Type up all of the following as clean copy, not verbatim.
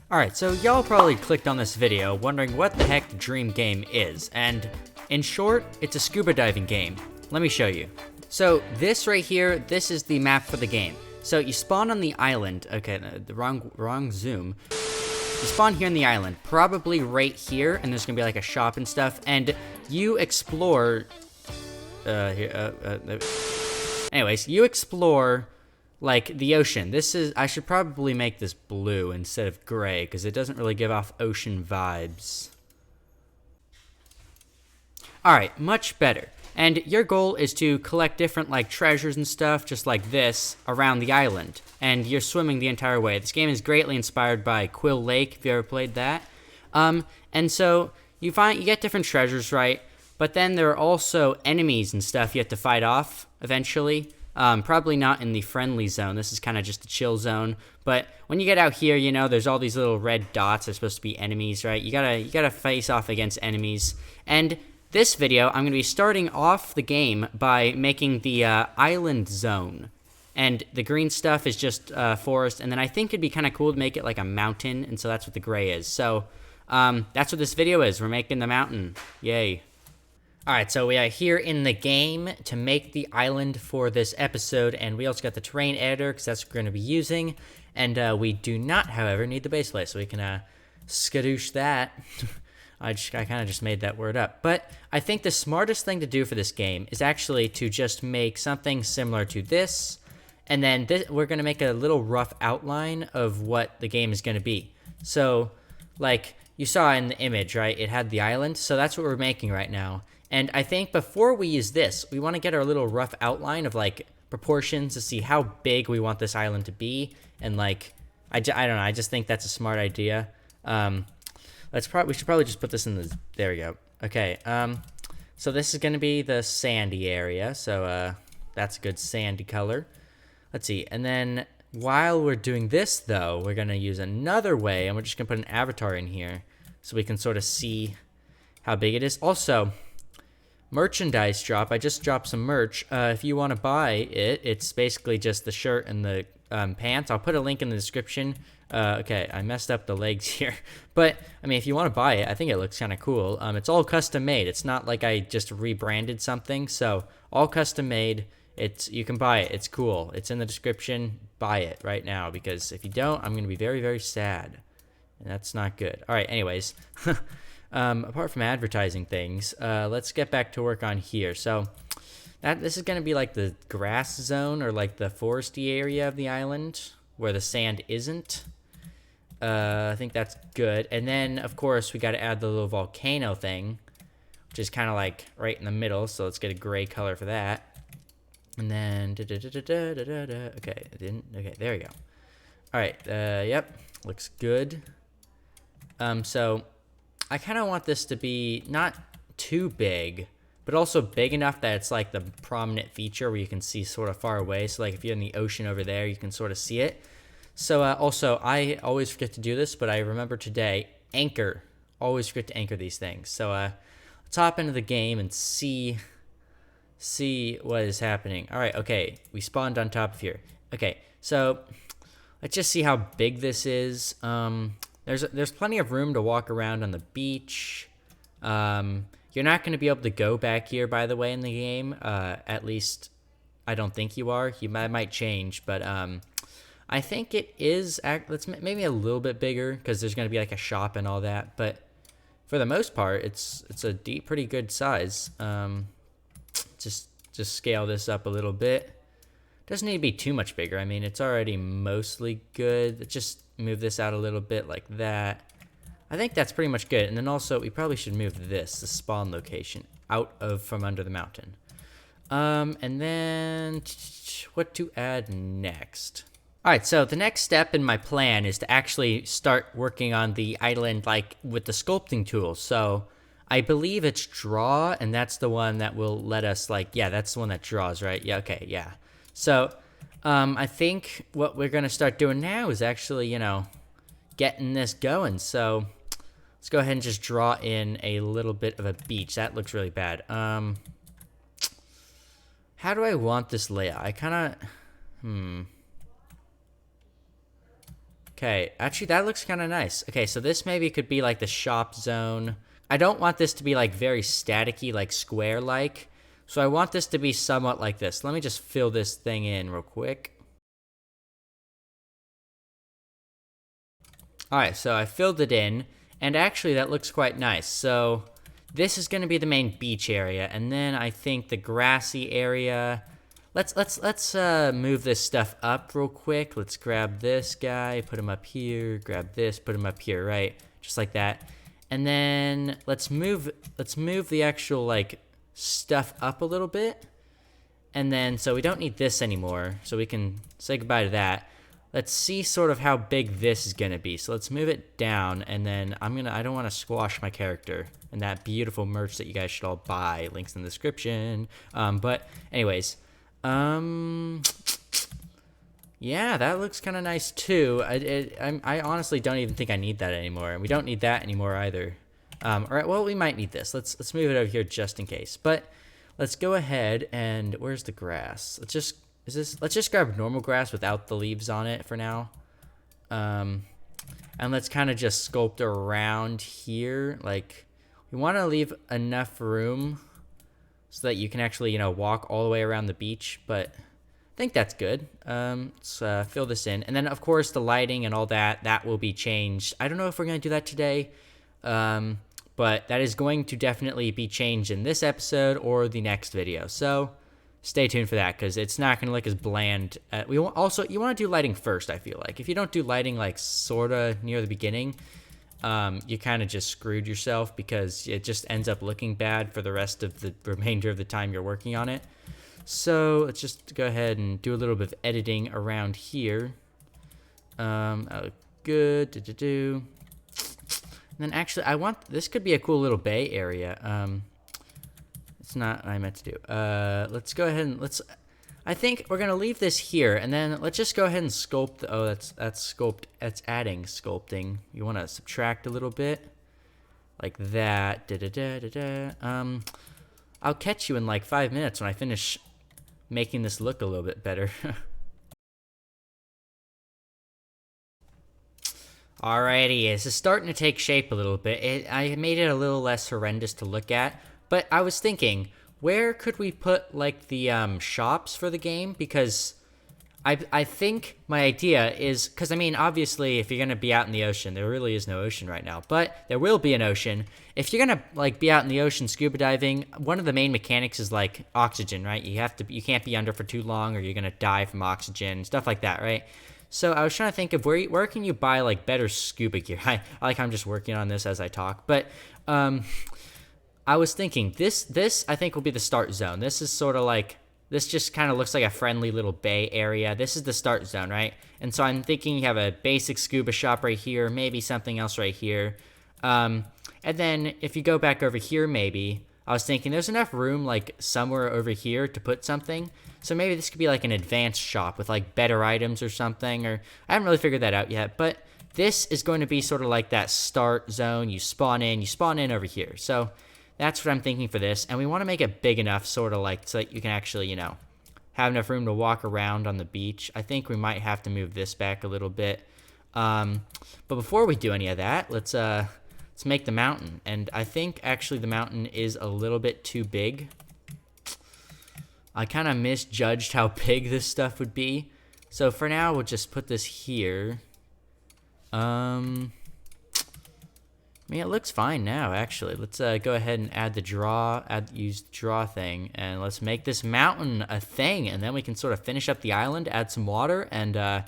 Alright, so y'all probably clicked on this video wondering what the heck the Dream game is, and in short, it's a scuba diving game. Let me show you. So this right here, this is the map for the game. So you spawn on the island, okay, the wrong zoom. You spawn here on the island, probably right here, and there's gonna be like a shop and stuff, and you explore, anyways, you explore like the ocean. I should probably make this blue instead of gray because it doesn't really give off ocean vibes. Alright, much better. And your goal is to collect different like treasures and stuff just like this around the island. And you're swimming the entire way. This game is greatly inspired by Quill Lake, if you ever played that. And so you get different treasures, right? But then there are also enemies and stuff you have to fight off eventually. Probably not in the friendly zone. This is kind of just a chill zone. But when you get out here, you know, there's all these little red dots. They're supposed to be enemies, right? You gotta face off against enemies. And this video, I'm gonna be starting off the game by making the island zone. And the green stuff is just forest. And then I think it'd be kind of cool to make it like a mountain. And so that's what the gray is. So that's what this video is. We're making the mountain. Yay. Alright, so we are here in the game to make the island for this episode, and we also got the terrain editor, because that's what we're going to be using, and we do not, however, need the base plate, so we can skadoosh that. I kind of just made that word up. But I think the smartest thing to do for this game is actually to just make something similar to this, and then we're going to make a little rough outline of what the game is going to be. So, like, you saw in the image, right, it had the island, so that's what we're making right now. And I think before we use this, we want to get our little rough outline of like proportions to see how big we want this island to be. And like, I don't know, I just think that's a smart idea. We should probably just put this in the, there we go. Okay, so this is going to be the sandy area. So that's a good sandy color. Let's see, and then while we're doing this though, we're going to use another way, and we're just going to put an avatar in here so we can sort of see how big it is. Also, merchandise drop. I just dropped some merch. If you want to buy it, it's basically just the shirt and the pants. I'll put a link in the description. Okay, I messed up the legs here. But, I mean, if you want to buy it, I think it looks kind of cool. It's all custom made. It's not like I just rebranded something. So, all custom made. You can buy it. It's cool. It's in the description. Buy it right now. Because if you don't, I'm going to be very, very sad. And that's not good. Alright, anyways. Apart from advertising things, let's get back to work on here. So this is going to be like the grass zone or like the foresty area of the island where the sand isn't. I think that's good. And then, of course, we got to add the little volcano thing, which is kind of like right in the middle. So let's get a gray color for that. And then, okay, okay, there we go. All right, yep, looks good. So I kind of want this to be not too big, but also big enough that it's like the prominent feature where you can see sort of far away. So like if you're in the ocean over there, you can sort of see it. So also, I always forget to do this, but I remember today, anchor. Always forget to anchor these things. So let's hop into the game and see what is happening. All right, okay, we spawned on top of here. Okay, so let's just see how big this is. There's plenty of room to walk around on the beach. You're not going to be able to go back here, by the way, in the game. At least, I don't think you are. Might change, but I think it is. Let's maybe a little bit bigger because there's going to be like a shop and all that. But for the most part, it's a pretty good size. Just scale this up a little bit. Doesn't need to be too much bigger. I mean, it's already mostly good. Just move this out a little bit like that. I think that's pretty much good. And then also, we probably should move the spawn location, out from under the mountain. And then, what to add next? Alright, so the next step in my plan is to actually start working on the island, like, with the sculpting tools. So, I believe it's draw, and that's the one that will let us, like, yeah, that's the one that draws, right? Yeah, okay, yeah. So, I think what we're going to start doing now is actually, you know, getting this going. So, let's go ahead and just draw in a little bit of a beach. That looks really bad. How do I want this layout? I kind of, Okay, actually that looks kind of nice. Okay, so this maybe could be like the shop zone. I don't want this to be like very staticky, like square-like. So I want this to be somewhat like this. Let me just fill this thing in real quick. All right, so I filled it in, and actually that looks quite nice. So this is going to be the main beach area, and then I think the grassy area. Let's move this stuff up real quick. Let's grab this guy, put him up here. Grab this, put him up here, right? Just like that. And then let's move the actual like stuff up a little bit. And then so we don't need this anymore, so we can say goodbye to that. Let's see sort of how big this is gonna be. So let's move it down, and then I don't want to squash my character and that beautiful merch that you guys should all buy. Links in the description. But anyways, yeah, that looks kind of nice too. I honestly don't even think I need that anymore, and we don't need that anymore either. All right, well we might need this. Let's move it over here just in case. But let's go ahead and where's the grass? Let's just grab normal grass without the leaves on it for now. And let's kind of just sculpt around here. Like, we want to leave enough room so that you can actually, walk all the way around the beach. But I think that's good. Let's fill this in. And then, of course, the lighting and all that will be changed. I don't know if we're going to do that today. But that is going to definitely be changed in this episode or the next video. So stay tuned for that, because it's not going to look as bland. You want to do lighting first, I feel like. If you don't do lighting like sort of near the beginning, you kind of just screwed yourself, because it just ends up looking bad for the rest of the remainder of the time you're working on it. So let's just go ahead and do a little bit of editing around here. Good. And then actually, this could be a cool little bay area. It's not what I meant to do. Let's go ahead and I think we're gonna leave this here, and then let's just go ahead and sculpt. That's adding sculpting. You want to subtract a little bit, like that. I'll catch you in like 5 minutes when I finish making this look a little bit better. Alrighty, this is starting to take shape a little bit. I made it a little less horrendous to look at, but I was thinking, where could we put like the shops for the game? Because I think my idea is, because I mean, obviously, if you're gonna be out in the ocean, there really is no ocean right now, but there will be an ocean. If you're gonna like be out in the ocean scuba diving, one of the main mechanics is like oxygen, right? You can't be under for too long, or you're gonna die from oxygen, stuff like that, right? So I was trying to think of where can you buy like better scuba gear. I'm just working on this as I talk, but I was thinking this I think will be the start zone. This is sort of like, this just kind of looks like a friendly little bay area. This is the start zone, right? And so I'm thinking you have a basic scuba shop right here, maybe something else right here. And then if you go back over here, maybe, I was thinking there's enough room like somewhere over here to put something. So maybe this could be like an advanced shop with like better items or something, or I haven't really figured that out yet, but this is going to be sort of like that start zone. You spawn in over here. So that's what I'm thinking for this, and we want to make it big enough, sort of like, so that you can actually, have enough room to walk around on the beach. I think we might have to move this back a little bit. But before we do any of that, let's make the mountain. And I think actually the mountain is a little bit too big. I kind of misjudged how big this stuff would be. So for now, we'll just put this here. I mean, it looks fine now, actually. Let's go ahead and use the draw thing, and let's make this mountain a thing, and then we can sort of finish up the island, add some water, and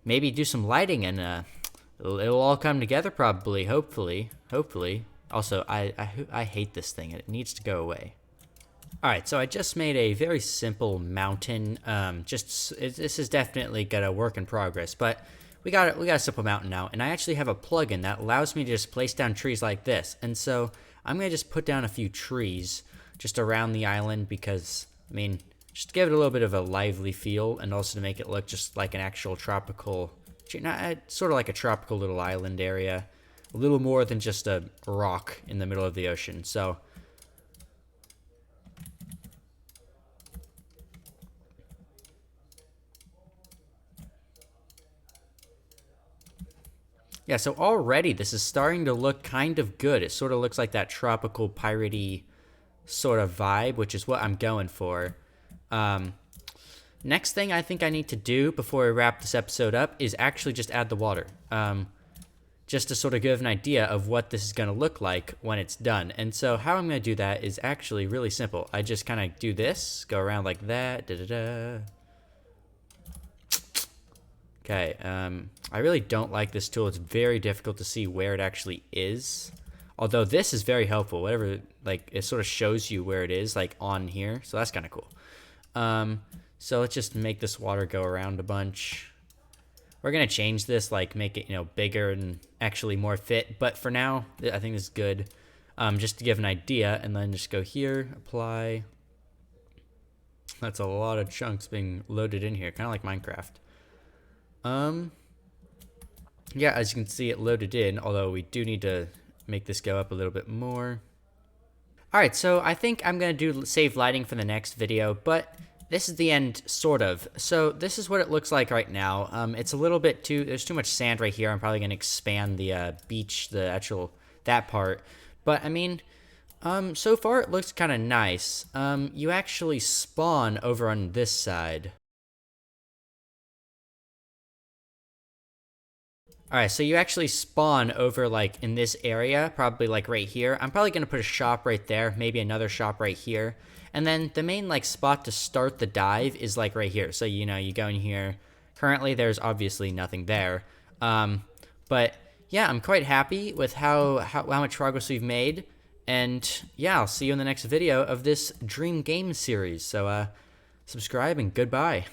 maybe do some lighting, and it'll all come together probably, hopefully. Also, I hate this thing, and it needs to go away. Alright, so I just made a very simple mountain. This is definitely got a work in progress, but we got a simple mountain now, and I actually have a plugin that allows me to just place down trees like this. And so I'm gonna just put down a few trees just around the island, because I mean, just to give it a little bit of a lively feel, and also to make it look just like an actual tropical, sort of like a tropical little island area, a little more than just a rock in the middle of the ocean. So Yeah, so already this is starting to look kind of good. It sort of looks like that tropical piratey sort of vibe, which is what I'm going for. Um, Next thing I think I need to do before I wrap this episode up is actually just add the water. Just to sort of give an idea of what this is going to look like when it's done. And so how I'm going to do that is actually really simple. I just kind of do this, go around like that, da-da-da. Okay, I really don't like this tool. It's very difficult to see where it actually is. Although this is very helpful. Whatever, like, it sort of shows you where it is, like, on here. So that's kind of cool. So let's just make this water go around a bunch. We're going to change this, like, make it, bigger and actually more fit. But for now, I think this is good. Just to give an idea. And then just go here, apply. That's a lot of chunks being loaded in here. Kind of like Minecraft. Yeah, as you can see, it loaded in, although we do need to make this go up a little bit more. Alright, so I think I'm going to do save lighting for the next video, but this is the end, sort of. So this is what it looks like right now. It's a little bit there's too much sand right here. I'm probably going to expand the beach, that part. But, I mean, so far it looks kind of nice. You actually spawn over on this side. Alright, so you actually spawn over, like, in this area, probably, like, right here. I'm probably going to put a shop right there, maybe another shop right here. And then the main, like, spot to start the dive is, like, right here. So, you go in here. Currently, there's obviously nothing there. But, yeah, I'm quite happy with how much progress we've made. And, yeah, I'll see you in the next video of this Dream Game series. So, subscribe and goodbye.